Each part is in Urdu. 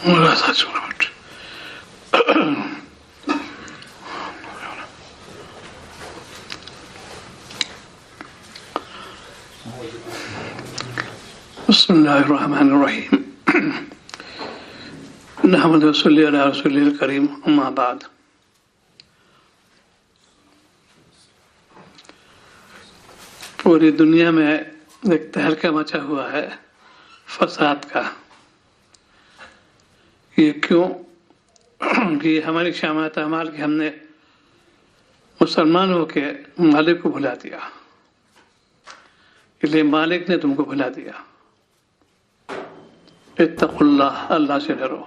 بسم اللہ الرحمن الرحیم نحمد و صلی علی رسول الکریم اما بعد. پوری دنیا میں ایک تہلکہ مچا ہوا ہے فساد کا. یہ کیوں کہ ہماری شامات اعمال کی ہم نے مسلمان ہو کے مالک کو بھلا دیا، اس لیے مالک نے تم کو بھلا دیا. اتقوا اللہ، اللہ سے ڈرو.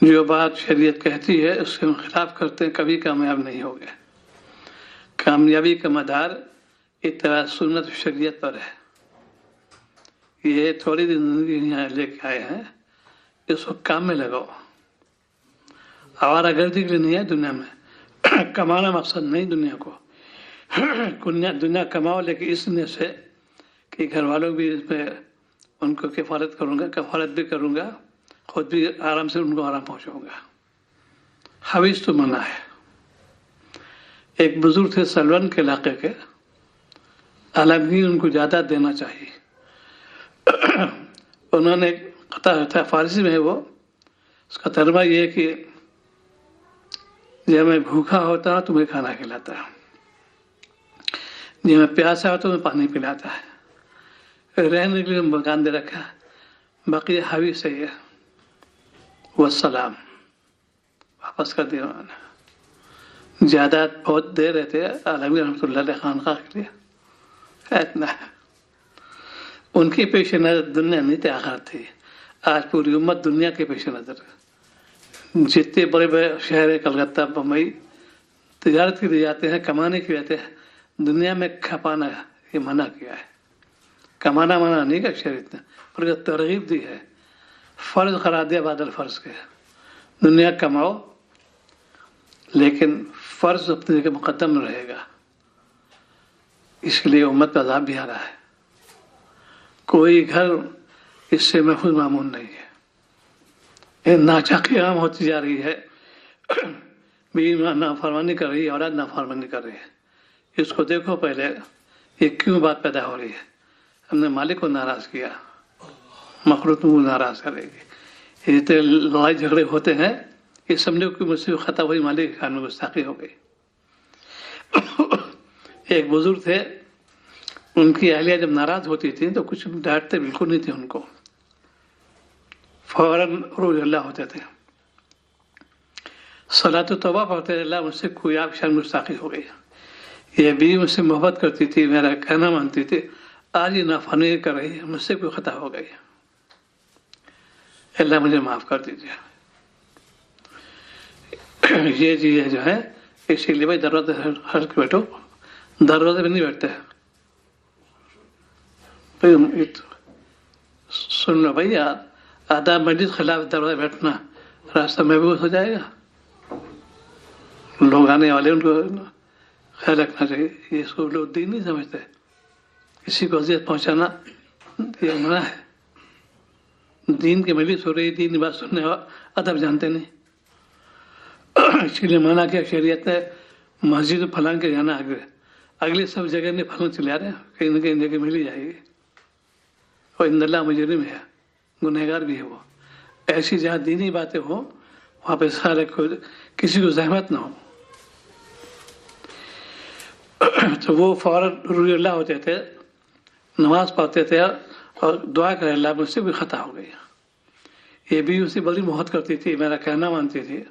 جو بات شریعت کہتی ہے اس کے خلاف کرتے ہیں کبھی کامیاب نہیں ہوگے. کامیابی کا مدار اتباع سنت شریعت پر ہے. یہ تھوڑی دن زندگی یہاں لے کے آئے ہیں، اس کو کام میں لگاؤ. آوارہ گردی کے لیے نہیں ہے دنیا میں. کمانا مقصد نہیں دنیا کو. دنیا کماؤ لیکن اس نیت سے کہ گھر والوں بھی اس پہ ان کو کفالت کروں گا، کفالت بھی کروں گا، خود بھی آرام سے ان کو آرام پہنچاؤں گا. حویث تو منع ہے. ایک بزرگ تھے سلون کے علاقے کے، عالمگیر ان کو زیادہ دینا چاہیے. انہوں نے قطع فارسی میں ہے وہ، اس کا ترجمہ یہ ہے کہ جب میں بھوکا ہوتا ہوں تو میں کھانا کھلاتا ہے، جب میں پیاسا ہوتا ہوں تو میں پانی پلاتا ہے. رہنے کے لیے مکان دے رکھا، باقی حوی سے ہے والسلام واپس کر دیا. انہوں نے جائیداد بہت دے رہے تھے عالمگیر رحمۃ اللہ علیہ خانقاہ کے لیے. اتنا ہے ان کی پیش نظر دنیا نہیں تھی، آخرت تھی. آج پوری امت دنیا کے پیش نظر. جتنے بڑے بڑے شہر ہیں کلکتہ بمبئی تجارت کے لیے جاتے ہیں، کمانے کے لیے جاتے ہیں. دنیا میں کھپانا یہ منع کیا ہے. کمانا منع نہیں کہ شریعت نے، پر ترغیب دی ہے، فرض قرار دیا بعد الفرض کے. دنیا کماؤ لیکن فرض اپنے کے مقدم رہے گا. اس لیے امت پہ عذاب بھی آ رہا ہے. کوئی گھر اس سے محفوظ معمول نہیں ہے. یہ ناچاقی عام ہوتی جا رہی ہے. بیوی نافرمانی کر رہی ہے، اولاد نافرمانی کر رہی ہے. اس کو دیکھو پہلے یہ کیوں بات پیدا ہو رہی ہے. ہم نے مالک کو ناراض کیا، مخلوق کو ناراض کرے گی. یہ لڑائی جھگڑے ہوتے ہیں، یہ سمجھو کہ مجھ سے خطا ہوئی مالک کے کان میں گستاخی ہو گئی. ایک بزرگ تھے، ان کی اہلیہ جب ناراض ہوتی تھی تو کچھ ڈانٹتے بالکل نہیں تھے ان کو، فوراً روز اللہ ہوتے تھے، صلاۃ و توبہ پڑھتے تھے، اللہ مجھ سے کوئی آپ شان گستاخی ہو گئی. یہ بیوی مجھ سے محبت کرتی تھی، میرا کہنا مانتی تھی، آج یہ نافرمانی کر رہی ہے، مجھ سے کوئی خطا ہو گئی، اللہ مجھے معاف کر دیجیے. یہ چیز جو ہے اسی لیے بھائی دروازے ہر کے بیٹھو، دروازے پہ نہیں بیٹھتے. سن لو بھائی، آداب مجلس خلاف دروازے بیٹھنا راستہ محبوب ہو جائے گا. لوگ آنے والے ان کو خیال رکھنا چاہیے. یہ اس کو لوگ دین نہیں سمجھتے. کسی کو اذیت پہنچانا یہ منع ہے. دین کی مجلس ہو رہی، دین کی بات سننے ادب جانتے نہیں، اسی لیے منع کیا شریعت نے. مسجد پھلان کے جانا اگلی سب جگہ نہیں پھلان چلے آ رہے ہیں، کہیں نہ کہیں جگہ مل ہی جائے گی. اور ان اللہ مجرم ہے، گنہگار بھی ہے وہ. ایسی جہاں دینی باتیں ہوں وہاں پہ سارے کسی کو زحمت نہ ہو. تو وہ فوراً روی اللہ ہوتے تھے، نماز پڑھتے تھے اور دعا کرے اللہ مجھ سے بھی خطا ہو گئی. یہ بھی اسے بڑی محبت کرتی تھی، میرا کہنا مانتی تھی،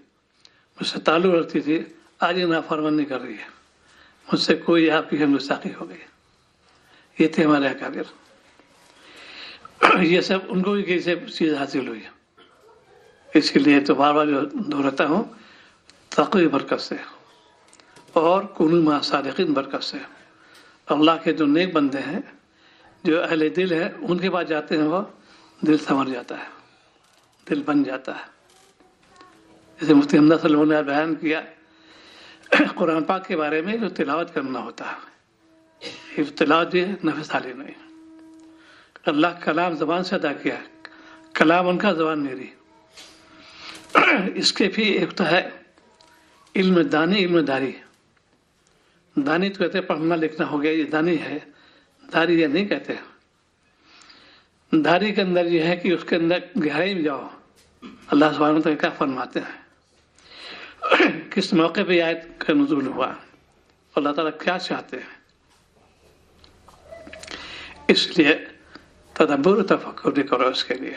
مجھ سے تعلق رکھتی تھی، آج یہ نافرمانی کر رہی ہے، مجھ سے کوئی آپ کی گستاخی ہو گئی. یہ تھے ہمارے اکابر. یہ سب ان کو بھی کسی چیز حاصل ہوئی. اس کے لیے تو بار بار دہراتا ہوں، تقوی برکت سے اور کنو مع صادقین برکت سے. اللہ کے جو نیک بندے ہیں، جو اہل دل ہیں، ان کے پاس جاتے ہیں وہ دل سنور جاتا ہے، دل بن جاتا ہے. جیسے مفتی حمزہ صلی اللہ علیہ وسلم نے بیان کیا قرآن پاک کے بارے میں، جو تلاوت کرنا ہوتا ہے، یہ تلاوت بھی ہے نفس عالی نہیں. اللہ کلام زبان سے ادا کیا ہے، کلام ان کا، زبان میری. اس کے بھی ایک ہوتا ہے علم دانی، علم داری. دانی تو کہتے ہیں پڑھنا لکھنا ہو گیا، یہ دانی ہے. داری یہ نہیں کہتے. داری کے اندر یہ ہے کہ اس کے اندر گہرائی میں جاؤ. اللہ سبحانہ و تعالیٰ کیا فرماتے ہیں، کس موقع پہ آیت کا نزول ہوا، اللہ تعالیٰ کیا چاہتے ہیں. اس لیے تدبر و تفکر بھی کرو. اس کے لیے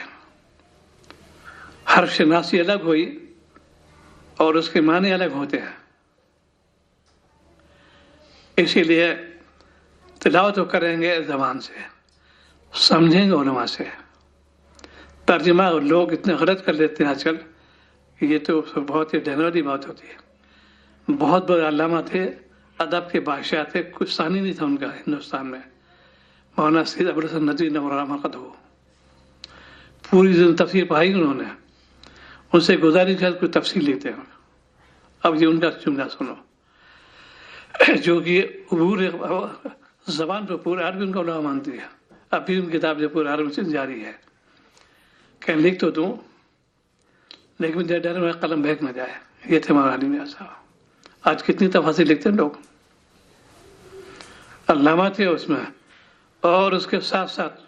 حرف شناسی الگ ہوئی اور اس کے معنی الگ ہوتے ہیں. اسی لیے تلاوت کریں گے زبان سے، سمجھیں گے علماء سے. ترجمہ لوگ اتنے غلط کر لیتے ہیں آج کل، یہ تو بہت ہی ڈھنوری بات ہوتی ہے. بہت بڑے علامہ تھے، ادب کے بادشاہ تھے، کچھ ثانی نہیں تھا ان کا ہندوستان میں. مولانا سید ابوالحسن ندوی نور مرقد ہو، پوری زندگی تفسیر پڑھائی انہوں نے. ان سے گزارش ہے کوئی تفسیر لیتے ہیں. اب یہ ان کا جملہ سنو، جو کہ عبور زبان پہ پورے عربی ان کا علماء مانتی ہے. اب بھی ان کی کتاب جو پورے عربی سے جاری ہے کہ لکھ تو دوں لیکن ڈر میں قلم بہک نہ جائے. یہ تھے ہمارا علی میاں صاحب. آج کتنی تفاصیر لکھتے ہیں لوگ، علامہ تھے اس میں. اور اس کے ساتھ ساتھ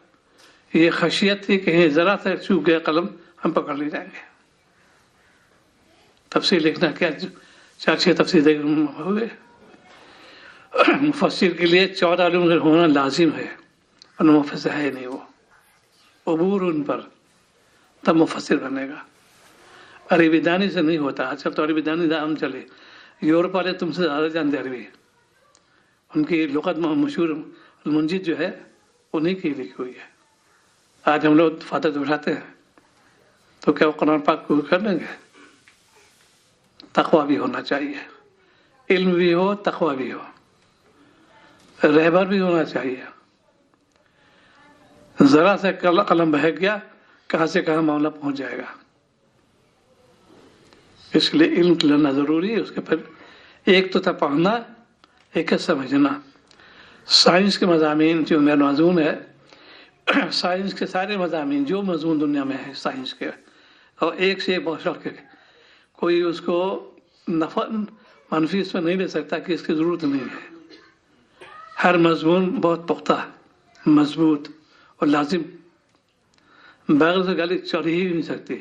یہ خشیت تھی کہ کہیں ذرا سا چوک گیا قلم ہم پکڑ لے جائیں گے. تفسیر لکھنا کیا 4-6 تفسیر ہوئے. مفسر کے لیے 14 علوم ہونا لازم ہے، اور مفسر ہے نہیں. وہ عبور ان پر تب مفسر بنے گا. عربی دانی سے نہیں ہوتا. آج کل تو عربی دانی دام چلے. یورپ والے تم سے زیادہ جانتے عربی. ان کی لغت مشہور المنجد جو ہے انہیں کی لکھی ہوئی ہے. آج ہم لوگ فاتح اٹھاتے ہیں تو کیا وہ قرآن پاک کو کر لیں گے؟ تقویٰ بھی ہونا چاہیے، علم بھی ہو، تقویٰ بھی ہو، رہبر بھی ہونا چاہیے. ذرا سے قلم بہک گیا کہاں سے کہاں معاملہ پہنچ جائے گا. اس لیے علم لینا ضروری ہے. اس کے پھر ایک تو تھا پڑھنا، ایک ہے سمجھنا. سائنس کے مضامین جو میرا مضمون ہے، سائنس کے سارے مضامین جو مضمون دنیا میں ہے سائنس کے، اور ایک سے ایک بہت کے کوئی اس کو منفی اس میں نہیں لے سکتا کہ اس کی ضرورت نہیں ہے. ہر مضمون بہت پختہ، مضبوط اور لازم، بغیر سے گالی چڑھ ہی نہیں سکتی.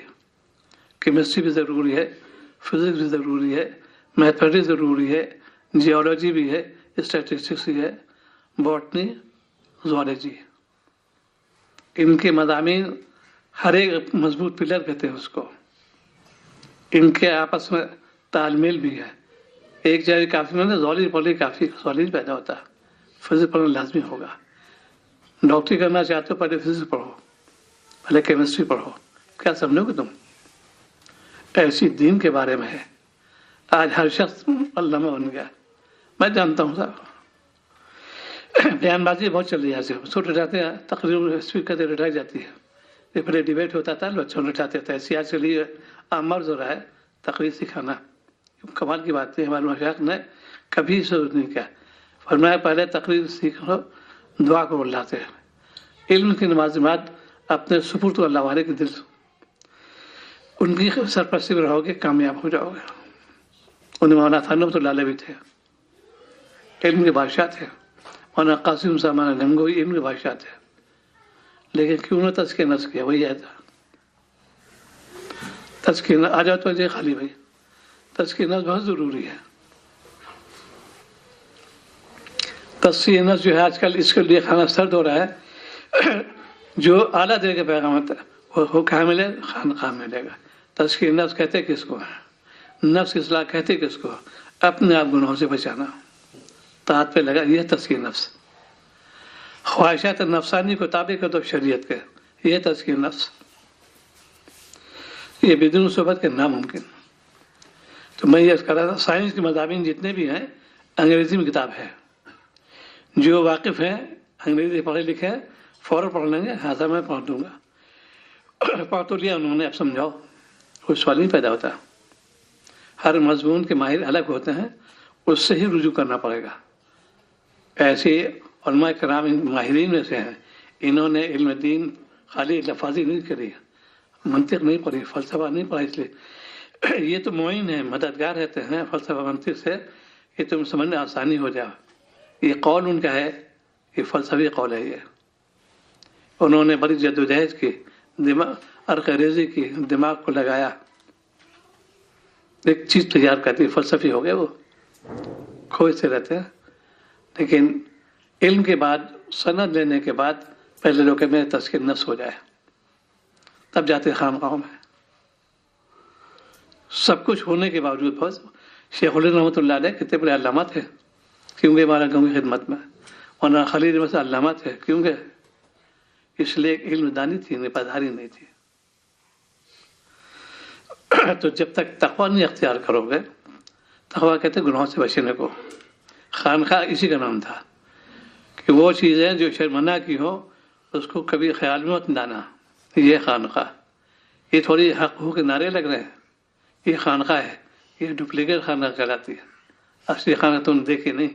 کیمسٹری بھی ضروری ہے، فزکس بھی ضروری ہے، میتھمیٹکس ضروری ہے، جیولوجی بھی ہے، اسٹیٹسٹکس بھی ہے، باٹنی، زوالوجی. ان کے مضامین ہر ایک مضبوط پلر کہتے ہیں اس کو. ان کے آپس میں تال میل بھی ہے. ایک جگہ کافی میں زوالوجی پڑھنے کافی زوالوجی پیدا ہوتا ہے. فزکس پڑھنا لازمی ہوگا. ڈاکٹری کرنا چاہتے ہو پہلے فزکس پڑھو، پہلے کیمسٹری پڑھو. کیا سمجھو گے تم؟ ایسی دین کے بارے میں ہے. آج ہر شخص علامہ بن گیا. میں جانتا ہوں صاحب بیان بازی بہت چل رہی ہے. چھوٹے رہتے ہیں تقریر اسپیکر سے رٹائی جاتی ہے. یہ پہلے ڈیبیٹ ہوتا تھا بچوں نے رٹاتے تھے. ایسی آج کے لیے عام مرض ہو رہا ہے تقریر سکھانا. کمال کی بات ہے. ہمارے مشائخ نے کبھی سوچ نہیں کیا. فرمایا پہلے تقریر سیکھو، دعا کو اللہ سے. علم کی نمازمات اپنے سپرد اللہ والے کے دل، ان کی سرپرستی میں رہو گے کامیاب ہو جاؤ گے. انہیں مولانا تھانو تو لالے بھی تھے، علم کے بادشاہ تھے. مولانا قاسم سامان گنگوئی علم کے بادشاہ تھے. لیکن کیوں نہ تزکیہ نفس کیا؟ وہی ہے تزکیہ. آ جاؤ تو جی خالی بھائی، تزکیہ نفس بہت ضروری ہے. تزکیہ نفس جو ہے آج کل اس کے لیے کھانا سرد ہو رہا ہے. جو اعلیٰ درجے کا پیغام ہوتا ہے وہ کہاں ملے؟ خانقاہ ملے گا. تزکیہ نفس کہتے کس کو؟ نفس اصلاح کہتے کس کو؟ اپنے آپ گناہوں سے بچانا، طاعت پہ لگا. یہ تزکیہ نفس. خواہشات نفسانی کو تابع کر دو شریعت کے، یہ تزکیہ نفس. یہ بدون صحبت کے ناممکن. تو میں یہ کہہ رہا تھا سائنس کے مضامین جتنے بھی ہیں انگریزی میں کتاب ہے. جو واقف ہیں انگریزی پڑھے لکھے فوراً پڑھ لیں گے. ہاں میں پڑھ دوں گا. پڑھ تو لیا انہوں نے، اب سمجھاؤ. کوئی سوال نہیں پیدا ہوتا. ہر مضمون کے ماہر الگ ہوتے ہیں، اس سے ہی رجوع کرنا پڑے گا. ایسے علماء کرام ماہرین میں سے ہیں. انہوں نے علم دین خالی لفاظی نہیں کری، منطق نہیں پڑھی، فلسفہ نہیں پڑھا، اس لیے یہ تو معین ہے، مددگار رہتے ہیں فلسفہ منطق سے، یہ تم سمجھنے آسانی ہو جائے. یہ قول ان کا ہے، یہ فلسفی قول ہے. یہ انہوں نے بڑی جدوجہد کی، عرق ریزی کی، دماغ کو لگایا، ایک چیز تیار کرتی. فلسفی ہو گئے وہ، کھوجتے رہتے ہیں. لیکن علم کے بعد، سند لینے کے بعد پہلے لوگ کہ میرے تذکیر نفس ہو جائے، تب جاتے خانقاہوں میں. سب کچھ ہونے کے باوجود بس شیخ الہند رحمۃ اللہ علیہ کتنے بڑے علامہ تھے، کیونکہ ہمارا گاؤں کی خدمت میں. ورنہ خلیل میں سے علامہ تھے، کیونکہ اس لیے علم دانی تھی، نپادھاری نہیں تھی. تو جب تک تقویٰ نہیں اختیار کرو گے، تقویٰ کہتے ہیں گناہوں سے بچنے کو. خانقاہ اسی کا نام تھا کہ وہ چیزیں جو شرمنہ کی ہو اس کو کبھی خیال میں مت لانا. یہ خانقاہ، یہ تھوڑی حق ہو کے نعرے لگ رہے ہیں، یہ خانقاہ ہے، یہ ڈپلیکیٹ خانقاہ کہلاتی ہے. اصلی خانقاہ تم نے دیکھی نہیں.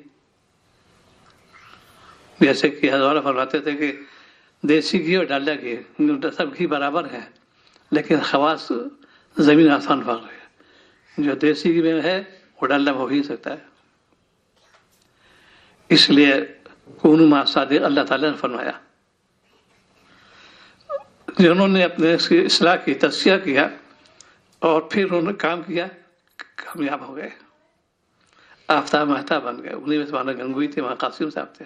جیسے کہ حضرت فرماتے تھے کہ دیسی گھی اور ڈالڈا گھی سب گھی برابر ہے، لیکن خواص زمین آسان فرق ہے. جو دیسی گھی میں ہے وہ ڈالڈا ہو ہی سکتا ہے. اس لیے کونوا مع الصادقین اللہ تعالیٰ نے فرمایا. جنہوں نے اپنے اصلاح کی، تزکیہ کیا اور پھر انہوں نے کام کیا، کامیاب ہو گئے، آفتاب مہتاب بن گئے. انہیں میں سے مولانا گنگوئی تھے، وہاں قاسم صاحب تھے.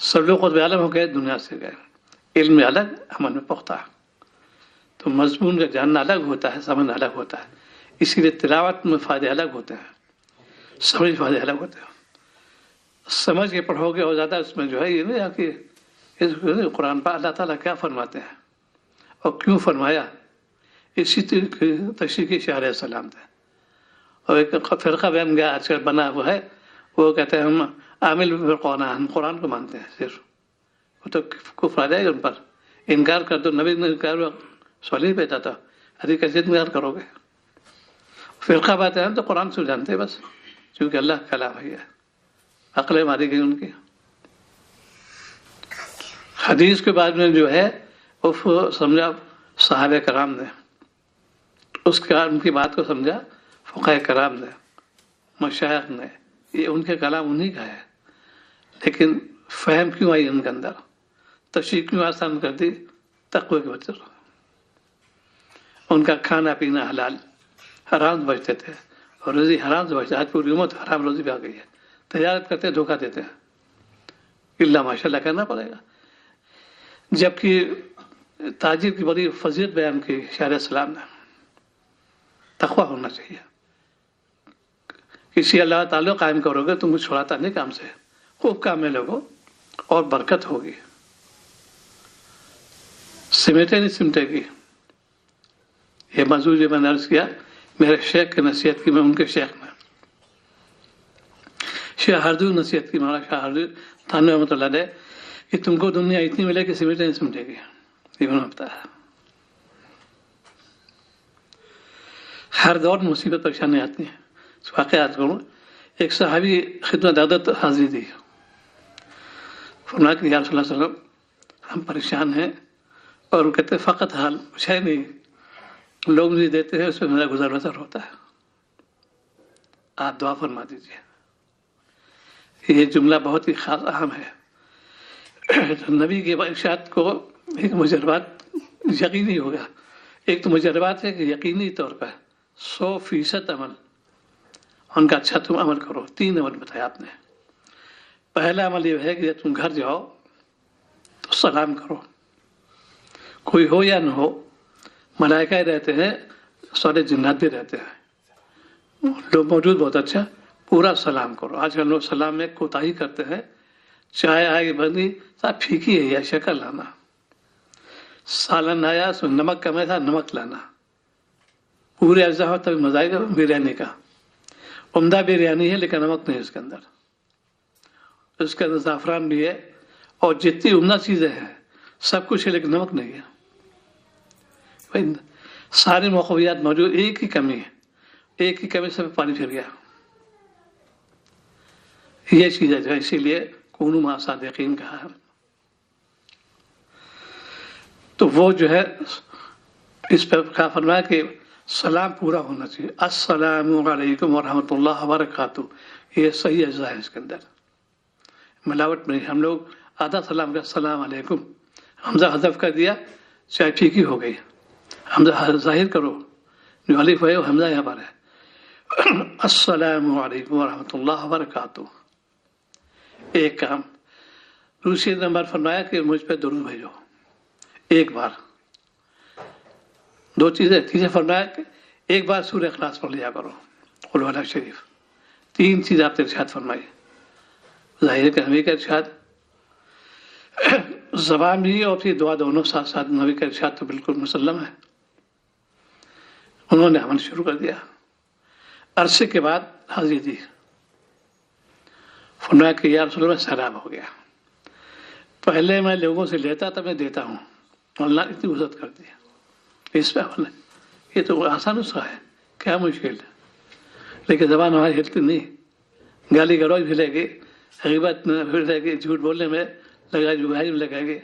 سب لوگ قطب عالم ہو گئے، دنیا سے گئے. علم میں الگ، عمل میں پختہ. تو مضمون کا جاننا الگ ہوتا ہے، سمجھنا الگ ہوتا ہے. اسی لیے تلاوت میں فائدے الگ ہوتے ہیں، سمجھ فائدے الگ ہوتے ہیں. سمجھ کے پڑھو گے اور زیادہ اس میں جو ہے یہ نہیں کہ قرآن پر اللہ تعالیٰ کیا فرماتے ہیں اور کیوں فرمایا، اسی تشریح کی شاہ علیہ السلام تھے. اور ایک فرقہ بن گیا آج کل بنا ہوا ہے، وہ کہتے ہیں ہم عامل بالقرآن، ہم قرآن کو مانتے ہیں صرف. وہ تو کفر آ جائے گا ان پر. انکار کر دو، نبی نے انکار سوال ہی پیدا تھا، ابھی کیسے انکار کرو گے. فرقہ بات ہے تو قرآن سے جانتے بس، کیونکہ اللہ کا کلام ہے. عقلیں ماری گئی ان کی. حدیث کے بعد میں جو ہے وہ سمجھا صحابہ کرام نے، اس کے ان کی بات کو سمجھا فقہاء کرام نے، مشائخ نے. یہ ان کے کلام انہی کا ہے. لیکن فہم کیوں آئی ان کے اندر، تشریح کیوں آسان کر دی، تقوی کے وجہ سے. ان کا کھانا پینا حلال، حرام سے بچتے تھے، اور روزی حرام سے بچتے. آج پوری امت حرام روزی پہ آ گئی ہے. تجارت کرتے دھوکہ دیتے ہیں، اللہ ماشاء اللہ کہنا پڑے گا. جبکہ تاجر کی بڑی فضیلت بیان کی شاہ علیہ السلام نے. تقویٰ ہونا چاہیے. کسی اللہ تعالیٰ قائم کرو گے تم کو چھوڑاتا نہیں کام سے، خوب کام میں لوگوں اور برکت ہوگی. سمیٹے نہیں سمٹے گی. یہ موضوع جو میں نے عرض کیا، میرے شیخ کی نصیحت کی، میں ان کے شیخ میں شاہ ہردو نصیحت کی، مولانا شاہ ہردو تھانوی رحمۃ اللہ علیہ، کہ تم کو دنیا اتنی ملے کہ سمیٹے نہیں سمٹے گی. یہ انہوں نے بتایا. ہر دور مصیبت پریشانی آتی ہیں. واقعات کروں، ایک صحابی خدمت عادت حاضری دی. فرمایا کہ یا رسول اللہ صلی اللہ علیہ وسلم ہم پریشان ہیں، اور وہ کہتے ہیں فقط حال کچھ ہے نہیں، لوگ مجھے دیتے ہیں اس میں میرا گزر بسر ہوتا ہے، آپ دعا فرما دیجیے. یہ جملہ بہت ہی خاص اہم ہے. نبی کے ارشاد کو ایک مجربات یقینی ہوگا. ایک تو مجربات ہے کہ یقینی طور پر 100% عمل، ان کا اچھا تم عمل کرو. 3 عمل بتایا آپ نے. پہلا عمل یہ ہے کہ جب تم گھر جاؤ تو سلام کرو، کوئی ہو یا نہ ہو. ملائکہ رہتے ہیں، سارے جنات بھی رہتے ہیں، لوگ موجود بہت اچھا. پورا سلام کرو. آج کل لوگ سلام میں کوتاہی کرتے ہیں. چائے آئی بنی صاحب پھیکی ہے یا شکر لانا، سالن آیا اس میں نمک کم ہے تھا، نمک لانا. پورے اجزاء ہو تب مزہ آئے گا بریانی کا. عمدہ بریانی ہے لیکن نمک نہیں اس کے اندر. اس کے اندر زعفران بھی ہے اور جتنی عمدہ چیزیں ہیں سب کچھ ہے، لیکن نمک نہیں ہے. سارے موقعیات موجود، ایک ہی کمی ہے، ایک ہی کمی سے پانی پھر گیا. یہ چیز ہے جو اسی لیے کونوا مع الصادقین کہا ہے. تو وہ جو ہے اس پر کہا فرمایا کہ سلام پورا ہونا چاہیے، السلام علیکم ورحمۃ اللہ وبرکاتہ، یہ صحیح اجزاء ہے اس کے اندر، ملاوٹ نہیں۔ ہم لوگ آدھا سلام کا السلام علیکم، حمزہ حذف کر دیا، چاہے ٹھیک ہی ہو گئی، حمزہ ظاہر کرو، جو الف ہے وہ حمزہ یہاں پر ہے۔ السلام علیکم ورحمۃ اللہ وبرکاتہ، ایک کام۔ دوسری نمبر فرمایا کہ مجھ پہ درود بھیجو ایک بار، دو چیزیں۔ تیسرے فرمایا کہ ایک بار سورہ اخلاص پڑھ لیا کرو، قل واللہ شریف۔ تین چیز آپ نے ارشاد فرمائی، ظاہر کہ نبی کا ارشاد زبان بھی اور پھر دعا دونوں ساتھ ساتھ، نبی کا ارشاد تو بالکل مسلم ہے۔ انہوں نے عمل شروع کر دیا، عرصے کے بعد حاضری دی، فرمایا کہ یا رسول اللہ سیلاب ہو گیا، پہلے میں لوگوں سے لیتا تھا، میں دیتا ہوں، اللہ نے اتنی عزت کر دی، اس پہ عمل ہے۔ یہ تو آسان نسخہ ہے، کیا مشکل ہے، لیکن زبان ہماری ہلتی نہیں، گالی گلوچ بھی لگے، غیبت میں بھی لگے، جھوٹ بولنے میں لگا، جگائی میں لگیں گے،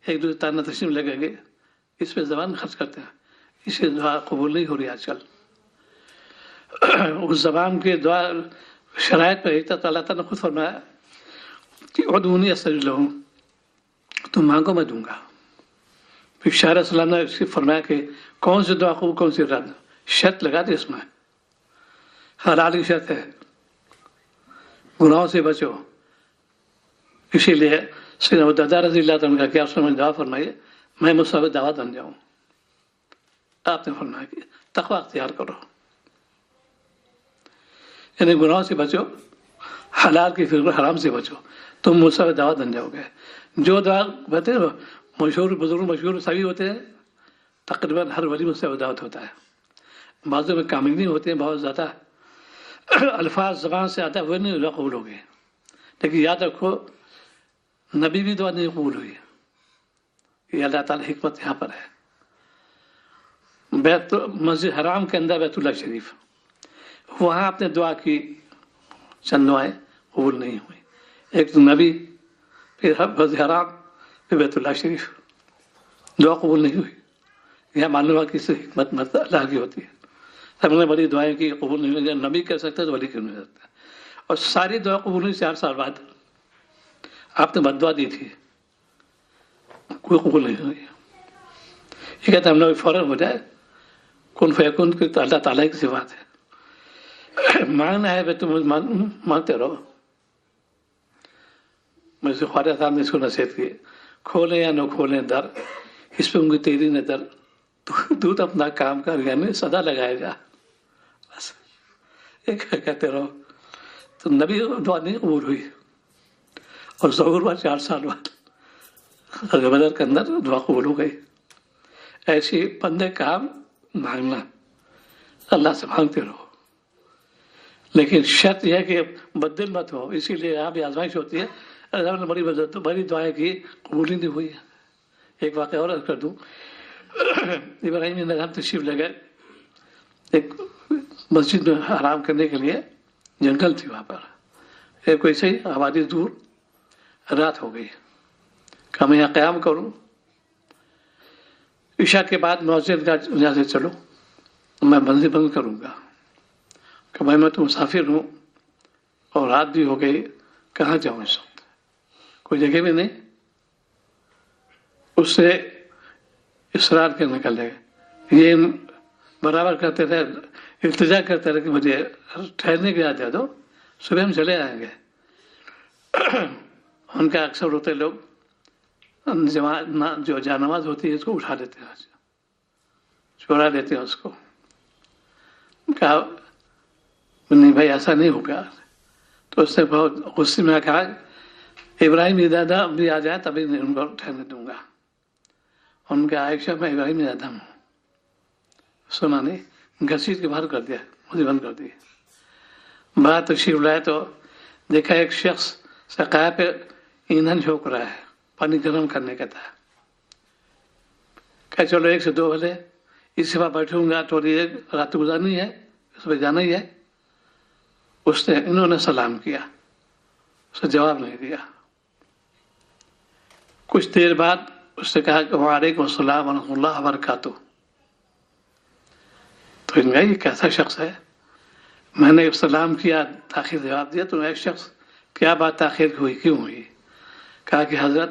ایک دوسرے تانا تشریح میں لگیں گے، اس پہ زبان خرچ کرتے ہیں، اس سے دعا قبول نہیں ہو رہی آج کل۔ اس زبان کے دعا شرائط پہ ایک اللہ تعالیٰ نے خود فرمایا کہ ادعونی استجب لکم، تم مانگو میں دوں گا۔ پھر شاعر السلام نے اس کی فرمایا کہ کون سی دعا قبول کون سی رد، شرط لگا دی اس میں، حلال کی شرط ہے، گناہوں سے بچو۔ اسی لیے سیدنا ابو درداء رضی اللہ عنہ کا کیا اس نے دعا فرمائی، میں مصاب دعوت بن جاؤں۔ آپ نے فرمایا کہ تقوی اختیار کرو، یعنی گناہوں سے بچو، حلال کی فکر، حرام سے بچو، تم مصاب دعوت بن جاؤ گے۔ جو دعا بتے مشہور بزرگ مشہور سبھی ہوتے ہیں، تقریباً ہر ولی مصاب دعوت ہوتا ہے، بعضوں میں کامل نہیں ہوتے ہیں، بہت زیادہ الفاظ زبان سے آتا ہے وہ نہیں قبول ہو گئے، لیکن یاد رکھو نبی بھی دعا نہیں قبول ہوئی، یہ اللہ تعالیٰ حکمت یہاں پر ہے۔ مسجد حرام کے اندر بیت اللہ شریف، وہاں آپ نے دعا کی، چند دعائیں قبول نہیں ہوئی، ایک تو نبی، پھر مسجد حرام، پھر بیت اللہ شریف، دعا قبول نہیں ہوئی۔ یہاں معلوم ہوا کہ اس سے حکمت اللہ کی ہوتی ہے، سب نے بڑی دعائیں کی، قبول نہیں ہوئی، نبی کہہ سکتے تو ولی کیوں نہیں سکتے، اور ساری دعا قبول ہوئی 4 سال بعد، آپ نے بد دعا دی تھی، کوئی قبول نہیں ہوئی۔ یہ کہتے ہم لوگ فوراً ہو جائے، کن فیکن کی تو اللہ تعالیٰ کی صفات ہے، مانگنا ہے تم مانگتے رہو۔ مجھ سے خواجہ صاحب نے اس کو نصیحت کی، کھولیں یا نہ کھولیں در، اس پہ ان کی تیری نظر، تو اپنا کام کر، یعنی صدا لگائے جا، بس ایک کہتے رہو۔ تو نبی دعا نہیں قبول ہوئی، اور ظہور بعد 4 سال بعد بدر کے اندر دعا قبول ہو گئی۔ ایسی بندے کام مانگنا، اللہ سے مانگتے رہو، لیکن شرط یہ ہے کہ بدل مت ہو، اسی لیے یہاں بھی آزمائش ہوتی ہے۔ اللہ نے بڑی دعائیں کی، قبول ہی نہیں ہوئی۔ ایک واقعہ اور کر دوں، ابراہیم نظام تشریف لے گئے ایک مسجد میں آرام کرنے کے لیے، جنگل تھی وہاں پر، ایک کوئی صحیح آبادی دور، رات ہو گئی، کہ میں یہاں قیام کروں، عشاء کے بعد مسجد کا یہاں سے چلو، میں منزل بند کروں گا، کہ میں تو مسافر ہوں اور رات بھی ہو گئی، کہاں جاؤں اس وقت، کوئی جگہ بھی نہیں۔ اس سے اصرار کے نکل گئے، یہ برابر کرتے تھے، التجا کرتے رہے کہ مجھے ٹھہرنے کی یاد دے دو، صبح ہم چلے آئیں گے۔ ان کا اکثر ہوتے لوگ جو جانماز ہوتی ہے اس کو اٹھا لیتے ہیں، چورا لیتے ہیں اس کو۔ کہا نہیں بھائی ایسا نہیں ہوگا، تو اس نے بہت غصے میں کہا ابراہیم دادا بھی آ جائے تبھی ان کو ٹھہرنے دوں گا۔ ان کا عائشہ میں ابراہیم دادا ہوں، سنا نہیں، گھسیٹ کے باہر کر دیا، مجھے بند کر دی۔ باہر تشریف لائے تو دیکھا ایک شخص سقایا پہ ایندھن جھونک رہا ہے، پانی گرم کرنے کا تھا۔ کہ چلو 1 سے 2 بجے اس کے بعد بیٹھوں گا، تھوڑی رات گزارنی ہے، اس پہ جانا ہی ہے۔ انہوں نے سلام کیا، اس نے جواب نہیں دیا۔ کچھ دیر بعد اس نے کہا کہ وعلیکم السلام ورحمۃ اللہ وبرکاتہ۔ تو ان کا یہ کیسا شخص ہے؟ میں نے سلام کیا، تاخیر جواب دیا، تو ایک شخص کیا بات تاخیر ہوئی، کیوں ہوئی؟ کہا کہ حضرت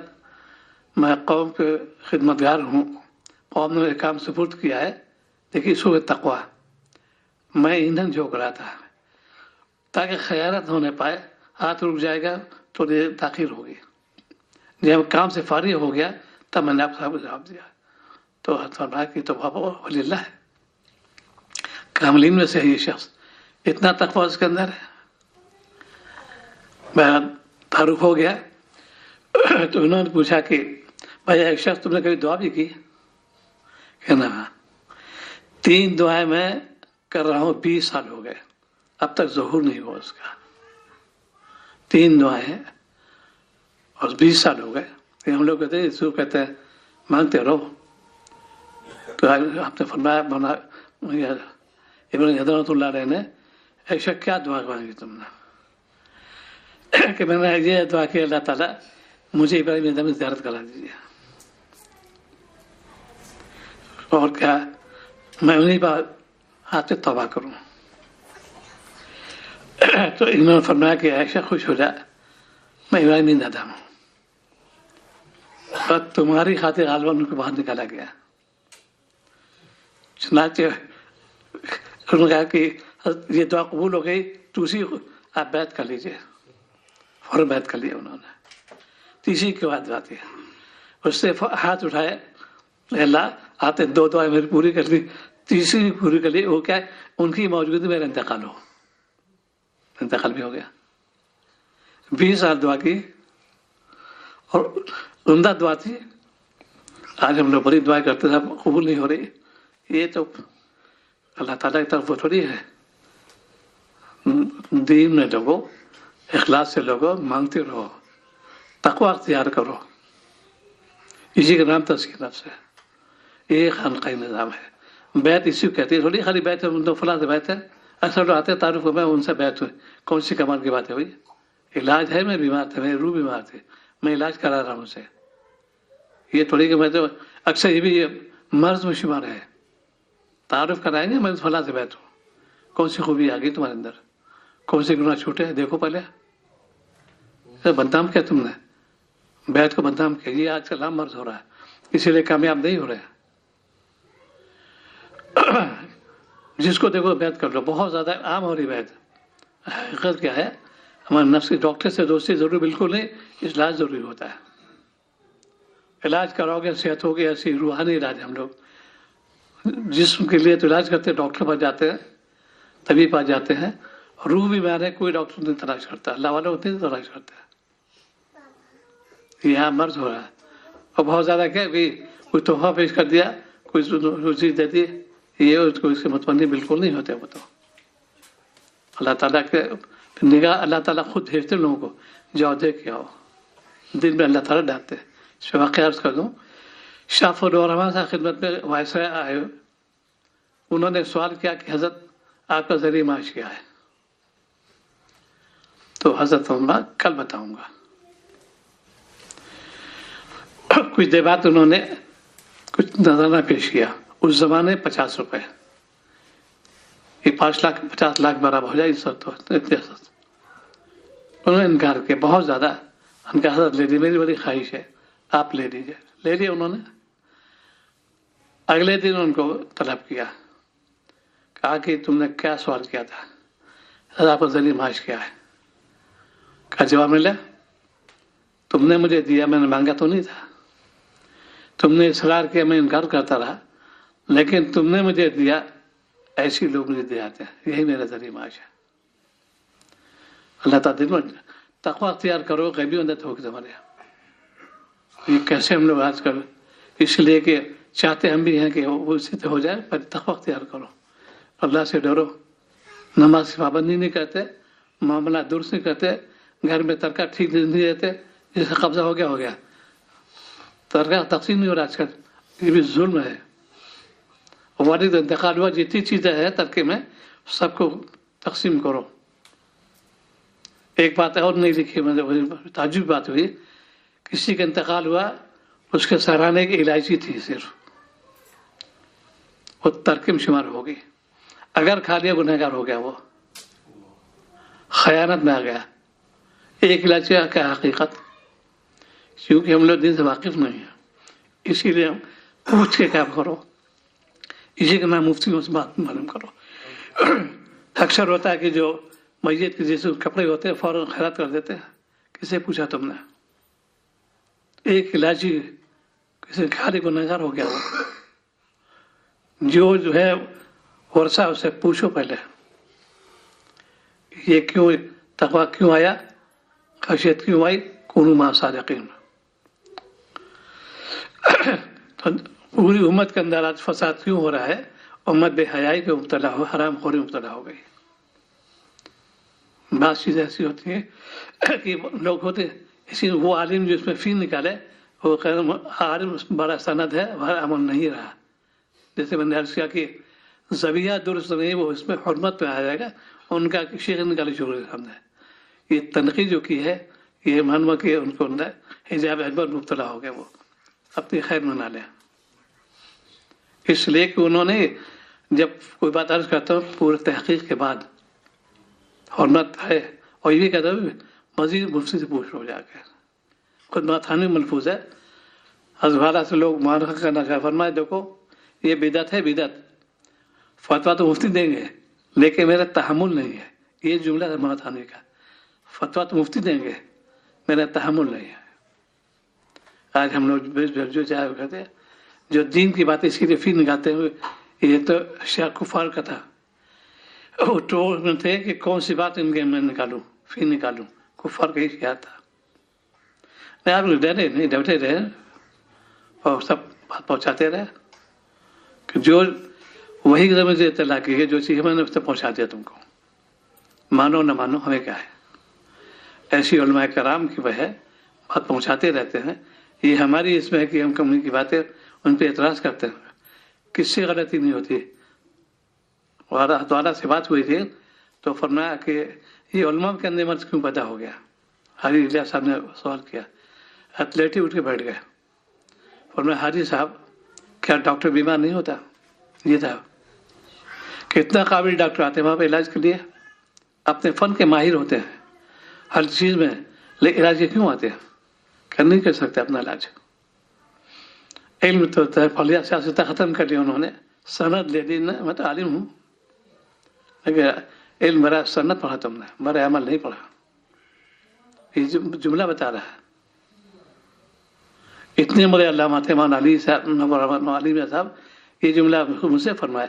میں قوم کے خدمتگار ہوں، قوم نے ایک کام سپرد کیا ہے، دیکھیے سوء تقویٰ، میں ایندھن جھونک رہا تھا تاکہ خیانت ہونے پائے، ہاتھ رک جائے گا تو یہ تاخیر ہوگی، جب کام سے فارغ ہو گیا تب میں نے آپ صاحب کو جواب دیا۔ تو فرمایا کہ تو ولی اللہ ہے، کاملین میں سے ہے یہ شخص، اتنا تقویٰ اس کے اندر ہے۔ میں تعارف ہو گیا تو انہوں نے پوچھا کہ بھائی ایک شخص تم نے کبھی دعا بھی کی؟ کہنا 3 دعائیں میں کر رہا ہوں، 20 سال ہو گئے، اب تک ظہور نہیں ہوا اس کا۔ 3 دعائیں اور 20 سال ہو گئے۔ ہم لوگ کہتے ہیں مانگتے رہو، تو آپ نے فرمایا ابن حضرت اللہ علیہ نے ایسا کیا دعا مانگی تم نے؟ کہ میں نے یہ دعا کی اللہ تعالیٰ مجھے ابراہیم ادم زیارت کرا دیجیے، اور کیا میں انہیں بار ہاتھ سے توبہ کروں۔ تو انہوں نے فرمایا کہ عائشہ خوش ہو جا، میں ابراہیم ادم ہوں اور تمہاری خاطر غالباً ان کو باہر نکالا گیا۔ چنانچہ انہوں نے کہا کہ یہ دعا قبول ہو گئی تو اسی آپ بیعت کر لیجیے، فوراً بیعت کر لیا انہوں نے۔ تیسری کے بعد بات ہے اس سے ہاتھ اٹھائے، اللہ آپ نے 2 دعائیں میری پوری کر لی، تیسری پوری کر لی، وہ کیا ہے ان کی موجودگی میرا انتقال ہو، انتقال بھی ہو گیا۔ 20 سال دعا کی اور عمدہ دعا تھی۔ آج ہم لوگ بڑی دعا کرتے تھے، قبول نہیں ہو رہی، یہ تو اللہ تعالیٰ کی طرف تھوڑی ہے۔ دین میں لوگوں، اخلاص سے لوگوں مانگتے رہو، تقویٰ اختیار کرو، اسی کا نام تزکیہ نفس ہے، یہ خانقاہی نظام ہے۔ بیعت اسی کو کہتی ہے، تھوڑی خالی بیعت ہے فلاں سے بیعت ہے، اکثر لوگ آتے تعارف کو میں ان سے بیعت ہوئی، کون سی کمال کی بات ہے بھائی؟ علاج ہے، میں بیمار تھا، میری روح بیمار تھی، میں علاج کرا رہا ہوں اسے، یہ تھوڑی کہ میں تو اکثر یہ بھی مرض میں شمار ہے۔ تعارف کرائیں گے میں فلاں سے بیعت ہوں، کون سی خوبی آ گئی تمہارے اندر، کون سے گناہ چھوٹے ہیں دیکھو پہلے، بدنام کیا تم نے، بیعت کو بدنام کیا، یہ آج کل عام مرض ہو رہا ہے، اسی لیے کامیاب نہیں ہو رہے۔ جس کو دیکھو بیعت کر لو، بہت زیادہ عام ہو رہی بیعت۔ حقیقت کیا ہے، ہمارے نفس کے ڈاکٹر سے دوستی ضروری بالکل نہیں، علاج ضروری ہوتا ہے۔ علاج کراؤ گے صحت ہوگی، ایسی روحانی علاج ہم لوگ جسم کے لیے تو علاج کرتے ہیں، ڈاکٹر پاس جاتے ہیں، طبیب پاس جاتے ہیں، روح بیمار ہے کوئی ڈاکٹر نہیں تلاش کرتا، اللہ والے ہوتے ہیں تلاش کرتے ہیں۔ یہاں مرض ہو رہا ہے، اور بہت زیادہ کیا کوئی تحفہ پیش کر دیا، کوئی چیز دے دی، یہ اس کو اس کے متمنی بالکل نہیں ہوتے۔ وہ تو اللہ تعالیٰ کے نگاہ، اللہ تعالیٰ خود بھیجتے لوگوں کو، جاؤ دیکھ کے آؤ، دل میں اللہ تعالیٰ ڈالتے۔ اس پہ واقعہ عرض کر دوں، شاہ فضل الرحمن صاحب خدمت میں وائسرائے آئے، انہوں نے سوال کیا کہ حضرت آپ کا ذریعہ معاش کیا ہے؟ تو حضرت فرمایا کل بتاؤں گا۔ کچھ دیر بعد انہوں نے کچھ نذرانہ پیش کیا، اس زمانے 50 روپے، یہ 5 لاکھ 50 لاکھ برابر ہو جائے اس وقت، انہوں نے انکار کیا بہت زیادہ، ان کا حضرت لے لیجیے، میری بڑی خواہش ہے آپ لے لیجیے، لے لیے انہوں نے۔ اگلے دن ان کو طلب کیا، کہا کہ تم نے کیا سوال کیا تھا، حضرت آپ کا ذریعہ معاش کیا ہے؟ کا جواب ملا، تم نے مجھے دیا، میں نے مانگا تو نہیں تھا، تم نے اصرار کیا، میں انکار کرتا رہا، لیکن تم نے مجھے دیا، ایسی لوگ مجھے دے آتے ہیں، یہی میرا ذریعہ معاش ہے۔ اللہ تعالیٰ تقویٰ اختیار کرو، غیبی مدد ہوگی تمہارے یہاں۔ یہ کیسے ہم لوگ آج کل، اس لیے کہ چاہتے ہم بھی ہیں کہ وہ اسی سے ہو جائے، پر تقویٰ اختیار کرو، اللہ سے ڈرو، نماز کی پابندی نہیں کرتے، معاملہ درست نہیں کرتے، گھر میں ترکہ ٹھیک نہیں دیتے، جیسے قبضہ ہو گیا، ترکہ تقسیم نہیں ہو رہا آج کل، یہ بھی ظلم ہے۔ والد انتقال ہوا، جتنی چیزیں ہیں ترکے میں سب کو تقسیم کرو۔ ایک بات اور نہیں لکھی، تعجب بات ہوئی، کسی کا انتقال ہوا، اس کے سہرانے کی الائچی تھی صرف، وہ ترکے میں شمار ہو گئی، اگر کھا لیا گنہگار ہو گیا، وہ خیانت میں آ گیا۔ ایک علاج کیا حقیقت، کیونکہ ہم لوگ دین سے واقف نہیں ہیں، اسی لیے ہم پوچھ کے کام کرو، اسی کے نام مفتیوں سے بات معلوم کرو۔ اکثر ہوتا ہے کہ جو میت کے جیسے کپڑے ہوتے ہیں فوراً خیرات کر دیتے ہیں، کسے پوچھا تم نے؟ ایک علاج کسی کھانے کو نظر ہو گیا، جو ہے ورثہ اسے پوچھو پہلے یہ کیوں تقویٰ کیوں آیا، خشیت کیوں آئی، کونوا مع صادقین۔ پوری امت کے اندر آج فساد کیوں ہو رہا ہے؟ امت بے حیائی پہ مبتلا ہو، حرام خوری مبتلا ہو گئی۔ بعض چیزیں ایسی ہوتی ہیں کہ لوگ ہوتے اسی وہ عالم جو اس میں فی نکالے وہ عالم بڑا سند ہے، وہ عمل نہیں رہا۔ جیسے میں نے عرض کیا کہ زبیہ درست نہیں، وہ اس میں حرمت پہ آ جائے گا، ان کا شیخ نکالی شروع ہے۔ یہ تنقید جو کی ہے یہ معلوم کہ ان کو حجاب اکبر مبتلا ہو گئے، وہ اپنی خیر منا لیں، اس لیے کہ انہوں نے جب کوئی بات عرض کرتا ہوں پورے تحقیق کے بعد حرمت ہے، اور یہ کہتا ہوں مزید مفتی سے پوچھ لو جا کے، خود ماتھانی ملفوظ ہے، حضرت سے لوگ معرفہ کرنا چاہے فرمائے دیکھو یہ بدعت ہے، بدعت فتویٰ تو مفتی دیں گے لیکن میرا تحمل نہیں ہے، یہ جملہ ہے ماتھانی کا، فتویٰ تو مفتی دیں گے میرا تحمل نہیں ہے۔ آج ہم لوگ جو چاہے کہتے ہیں جو دین کی باتیں اس کے لیے فی نکالتے ہوئے، یہ تو شیخ کفار کا تھا، وہ ٹول میں تھے کہ کون سی بات ان کے میں نکالوں، فی نکالوں، کفار کا ہی کیا تھا۔ نہیں آپ ڈرے نہیں، ڈرتے رہے اور سب بات پہنچاتے رہے کہ جو وہی زمین سے اطلاع کی ہے، جو چیز میں نے اس سے پہنچا دیا تم کو، مانو نہ مانو ہمیں کیا ہے۔ ایسی علماء کرام کی وجہ بات پہنچاتے رہتے ہیں، یہ ہماری اس میں ہے کہ ہم کمی کی باتیں ان پہ اعتراض کرتے ہیں، کس سے غلطی نہیں ہوتی۔ دوبارہ سے بات ہوئی تھی تو فرمایا کہ یہ علماء کے اندر مرض کیوں پیدا ہو گیا۔ حاجی الیاس صاحب نے سوال کیا، ایتھلیٹ اٹھ کے بیٹھ گئے، فرمایا حاجی صاحب کیا ڈاکٹر بیمار نہیں ہوتا؟ یہ تھا کتنا قابل ڈاکٹر آتے ہیں وہاں پہ علاج کے لیے، اپنے فن کے ماہر ہوتے ہیں ہر چیز میں، لیکن علاج کے کیوں آتے ہیں؟ کہ نہیں کر سکتے اپنا علاج۔ علم تو فلیہ سیاستہ ختم کر لیا انہوں نے، سند لے لی، میں تو عالم ہوں لیکن علم برا سند پڑھا تم نے، برا عمل نہیں پڑھا۔ یہ جملہ بتا رہا ہے۔ اتنے بڑے علامہ تھے مولانا علی صاحب، علی صاحب، یہ جملہ مجھ سے فرمایا،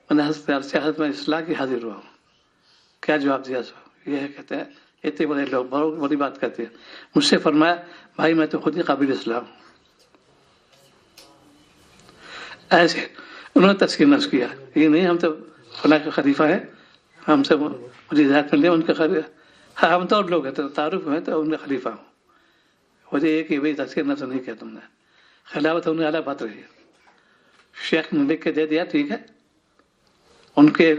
میں نے سیاست میں اصلاح کی حاضر ہوا ہوں، کیا جواب دیا؟ سو یہ کہتے ہیں اتنے بڑے لوگ بہت بڑی بات کرتے ہیں، مجھ سے فرمایا بھائی میں تو خود ہی قابل اصلاح ہوں۔ ایسے انہوں نے تذکیر نفس کیا، یہ نہیں ہم تو فلاں کے خلیفہ ہیں، ہم سے مجھے ہدایت مل ان کے خلیفہ، ہم تو اور لوگ ہیں تو تعارف ہیں تو ان کا خلیفہ ہوں۔ وجہ یہ کہ بھائی تذکیر نفس نہیں کیا تم نے، خلافت انہیں الگ بات رہی ہے۔ شیخ نے لکھ کے دے دیا، ٹھیک ہے، ان کے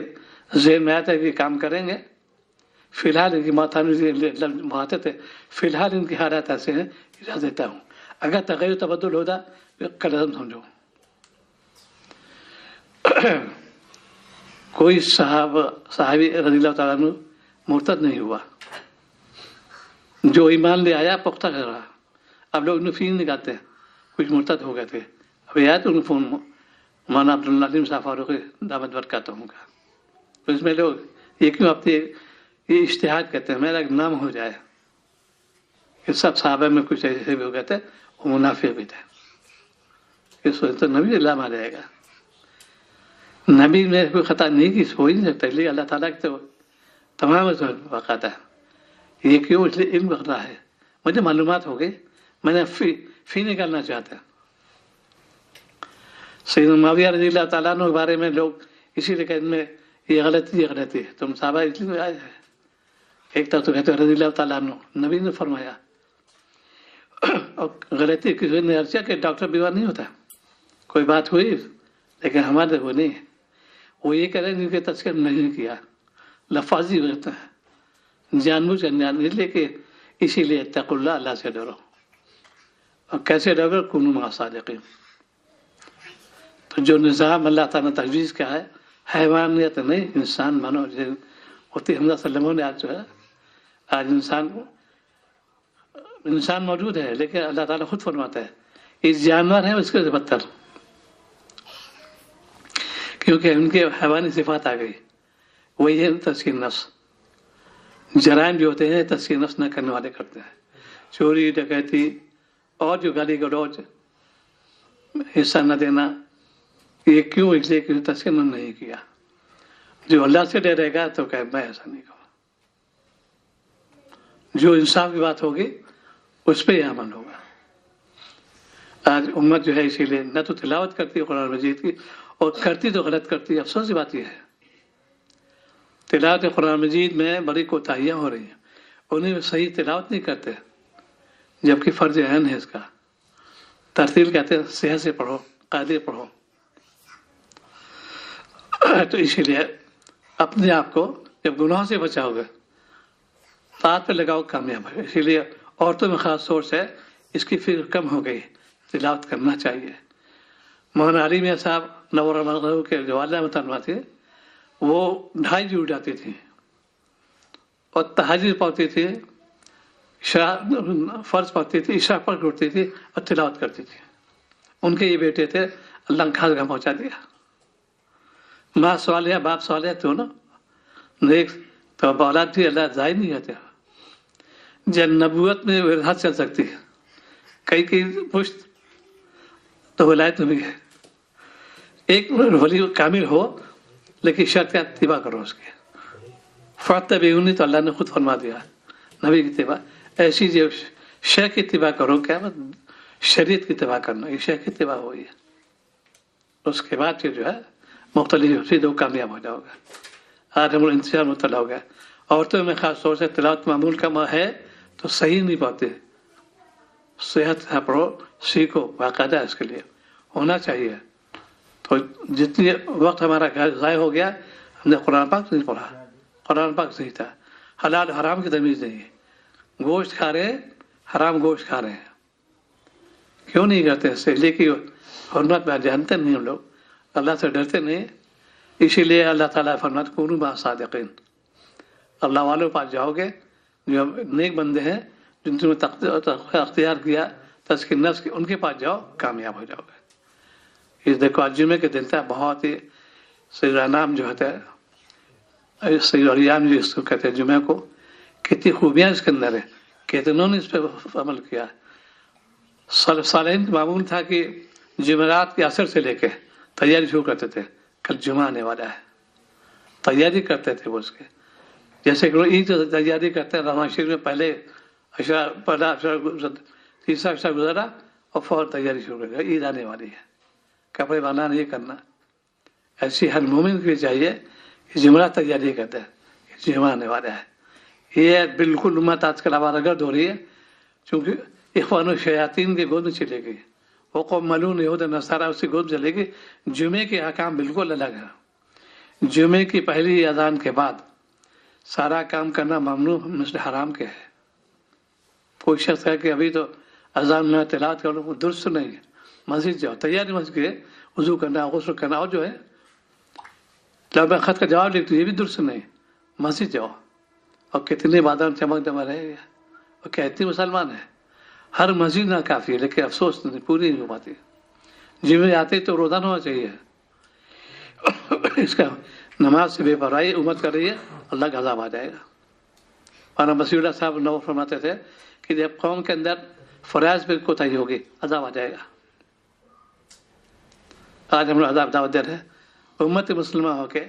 ذہن میں آتا ہے کہ کام کریں گے، فی الحال ان کی باتیں تھے، فی الحال ان کی حالات ایسے ہیں، اجازت دیتا ہوں، اگر تغیر تبدل ہوتا قدم سمجھو۔ کوئی صحابی رضی اللہ تعالیٰ عنہ مرتد نہیں ہوا، جو ایمان لے آیا پختہ کر رہا۔ اب لوگ نفی نکالتے ہیں، کچھ مرتد ہو گئے تھے، ابھی آیا تو فون مولانا عبداللہ علیم صاحب فاروقی دعوت برکاتہ ہوں گا، تو اس میں لوگ یہ کیوں اپنے یہ اشتہاد کہتے ہیں میرا ایک نام ہو جائے کہ سب صحابہ میں کچھ ایسے بھی ہو گئے تھے، وہ منافق بھی تھے، اس وجہ تو نبی اللہ آ جائے گا۔ نبی نے کوئی خطا نہیں کی، ہو ہی نہیں سکتا، لیکن اللہ تعالیٰ کے تو تمام وقت ہے۔ یہ کیوں؟ اس لیے علم کر رہا ہے، مجھے معلومات ہو گئی، میں نے فی نکالنا چاہتا۔ سیدنا معاویہ رضی اللہ تعالیٰ عنہ کے بارے میں لوگ اسی لیے کہتے ہیں یہ غلطی ہے، تم صحابہ اس لیے آئے ہیں، ایک طرف تو کہتے ہیں رضی اللہ تعالیٰ عنہ، نبی نے فرمایا، اور غلطی کسی نے عرض کیا کہ ڈاکٹر بیمار نہیں ہوتا، کوئی بات ہوئی لیکن ہمارے وہ نہیں ہے، وہ یہ کہہ رہے ہیں جن کے تذکر نہیں کیا، لفاظی ہوتا ہے، جان بوجھ کر نہیں، لے کے اسی لیے اتقوا اللہ، اللہ سے ڈرو، اور کیسے ڈرو؟ کونوا مع صادقین۔ تو جو نظام اللہ تعالیٰ نے تجویز کیا ہے حیوانیت نہیں، انسان بنو۔ ہوتی حمزہ صلی اللہ علیہ وسلم نے آج جو ہے، آج انسان موجود ہے، لیکن اللہ تعالیٰ خود فرماتا ہے اس جانور ہے اس کے سے بدتر، کیونکہ ان کے حیوانی صفات آ گئی۔ وہی ہے تزکیہ نفس۔ جرائم جو ہوتے ہیں تزکیہ نفس نہ کرنے والے کرتے ہیں، چوری ڈکیتی اور جو گالی گلوچ، حصہ نہ دینا، یہ کیوں؟ اس لیے کہ تزکیہ نہیں کیا۔ جو اللہ سے ڈرے گا تو کہ میں ایسا نہیں کروں، جو انصاف کی بات ہوگی اس پہ یہ عمل ہوگا۔ آج امت جو ہے اسی لیے نہ تو تلاوت کرتی ہے قرآن مجید کی، اور کرتی تو غلط کرتی ہے۔ افسوس کی بات یہ ہے تلاوت قرآن مجید میں بڑی کوتاہیاں ہو رہی ہیں، انہیں صحیح تلاوت نہیں کرتے، جبکہ فرض عین ہے اس کا۔ ترتیل کہتے ہیں صحت سے پڑھو، قاعدے پڑھو۔ تو اسی لیے اپنے آپ کو جب گناہوں سے بچاؤ گے، طاعت پہ لگاؤ، کامیاب ہے۔ اسی لیے عورتوں میں خاص طور سے اس کی فکر کم ہو گئی، تلاوت کرنا چاہیے۔ مولانا علی میاں صاحب نور اللہ کے جو والدہ محترمہ تھے، وہ 2:30 بجے اٹھ جاتی تھی اور تہجد پڑھتی تھی، فرض پڑھتی تھی، عشاء پڑھ کے اٹھتی تھی اور تلاوت کرتی تھی۔ ان کے یہ بیٹے تھے، اللہ نے خاص گاہ پہنچا دیا۔ ماں صالحہ باپ صالح تو نا نیک، تو اب اولاد بھی اللہ ضائع نہیں ہوتے۔ جب نبوت میں وراثت چل سکتی ہے، کئی پشت تو ولایت میں ہے۔ ایک ولی کامل ہو، لیکن شرط کا اتباع کرو اس کے۔ فاتبعونی تو اللہ نے خود فرما دیا، نبی کی اتباع ایسی جو شے کی اتباع کرو، کیا شریعت کی اتباع کرنا، یہ شے کی اتباع ہوئی ہے۔ اس کے بعد جو ہے مختلف چیزوں کامیاب ہو جاؤ گے۔ آج ہم انتظار مطلع ہو گیا۔ عورتوں میں خاص طور سے تلاوت معمول کا ہے تو صحیح نہیں پاتے۔ صحت ہے پڑھو، سیکھو، باقاعدہ اس کے لیے ہونا چاہیے۔ تو جتنی وقت ہمارا ضائع ہو گیا، ہم نے قرآن پاک نہیں پڑھا، قرآن پاک صحیح تھا۔ حلال حرام کی تمیز نہیں ہے، گوشت کھا رہے ہیں، حرام گوشت کھا رہے ہیں، کیوں نہیں کرتے؟ اس لیے کہ حرمت میں جانتے نہیں ہم لوگ، اللہ سے ڈرتے نہیں، اسی لیے اللہ تعالیٰ فرماتا کونوا مع الصادقین۔ اللہ والوں کے پاس جاؤ گے جو نیک بندے ہیں، جن نے اختیار کیا تزکیہ نفس کی، ان کے پاس جاؤ، کامیاب ہو جاؤ گے۔ یہ دیکھو آج جمعے کے دن تھا، بہت ہی سیدنا نام جو ہوتا ہے، سید الیام جس کو کہتے ہیں جمعے کو، کتنی خوبیاں اس کے اندر ہے، کتنوں نے اس پہ عمل کیا۔ صالحین کا معمول تھا کہ جمعرات کے عصر سے لے کے تیاری شروع کرتے تھے، کل جمعہ آنے والا ہے، تیاری کرتے تھے وہ اس کے۔ جیسے کہ عید تیاری کرتے ہیں، رمضان شریف میں پہلے پہلا تیسرا عشرہ گزرا اور فوراً تیاری شروع کر عید آنے والی ہے، کپڑے بنانا، یہ کرنا۔ ایسی ہر مومن کے لیے چاہیے کہ جمعرات تیاری کرتے ہیں، جمعہ آنے والا ہے۔ یہ بالکل امت آج کل آوارگرد ہو رہی ہے، چونکہ اخوان الشیاطین کے گود میں چلے گئی، وہ قوم ملعون یہود نصارہ اس کی گود میں چلے گی۔ جمعے کے احکام بالکل الگ ہے۔ جمعے کی پہلی اذان کے بعد سارا کام کرنا ممنوع، مثل حرام کے ہے۔ کوئی شخص ہے کہ ابھی تو اذان میں تلاوت کرنا، وہ درست نہیں ہے۔ مسجد جاؤ، تیاری مسجد کے، وضو کرنا، غسل کرنا، اور جو ہے لمبے خط کا جواب لکھتے یہ بھی درست نہیں۔ مسجد جاؤ، اور کتنے بادل چمک دما رہے گا، اور کہتی مسلمان ہے۔ ہر مسجد نہ کافی ہے، لیکن افسوس نہیں، پوری نہیں ہو پاتی۔ جمعے آتے تو روزانہ ہونا چاہیے۔ اس کا نماز سے بے پرواہی امت کر رہی ہے، اللہ کا عذاب آ جائے گا۔ مولانا بصیر اللہ صاحب نو فرماتے تھے کہ جب قوم کے اندر فرائض پہ کوتاہی ہوگی، عذاب آ جائے گا۔ آج ہم لوگ عذاب دعوت دے رہے ہیں، امت مسلمہ ہو کے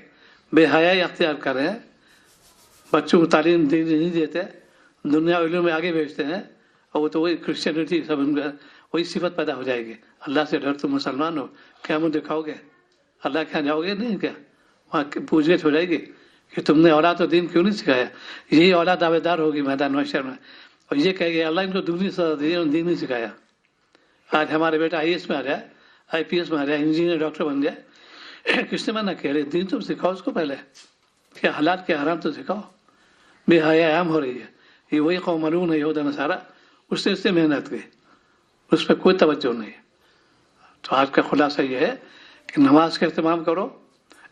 بے حیائی اختیار کر رہے ہیں، بچوں کو تعلیم نہیں دیتے، دنیا علوم میں آگے بھیجتے ہیں، اور وہ تو وہی کرسچینٹی سب ان کا وہی صفت پیدا ہو جائے گی۔ اللہ سے ڈر، تم مسلمان ہو، کیا منہ دکھاؤ گے؟ اللہ کے یہاں جاؤ گے نہیں کیا؟ وہاں پوچھ گچھ ہو جائے گی کہ تم نے اولاد و دین کیوں نہیں سکھایا؟ یہی اولاد دعوے دار ہوگی میدان محشر میں، اور یہ کہے گی اللہ ان کو دگنی سزا دی، انہوں نے دین نہیں سکھایا۔ آج ہمارے بیٹا IAS میں آ جائے، IPS میں آ جائے، انجینئر، ڈاکٹر بن جائے، کس نے منع کیا؟ دین تم سکھاؤ اس کو پہلے، کیا حلال کیا حرام تو سکھاؤ۔ بے حیا عام ہو رہی ہے، یہ وہی قوم ملعون ہے یہود نصارہ، اس سے محنت کی، اس پہ کوئی توجہ نہیں۔ تو آج کا خلاصہ یہ ہے کہ نماز کا اہتمام کرو،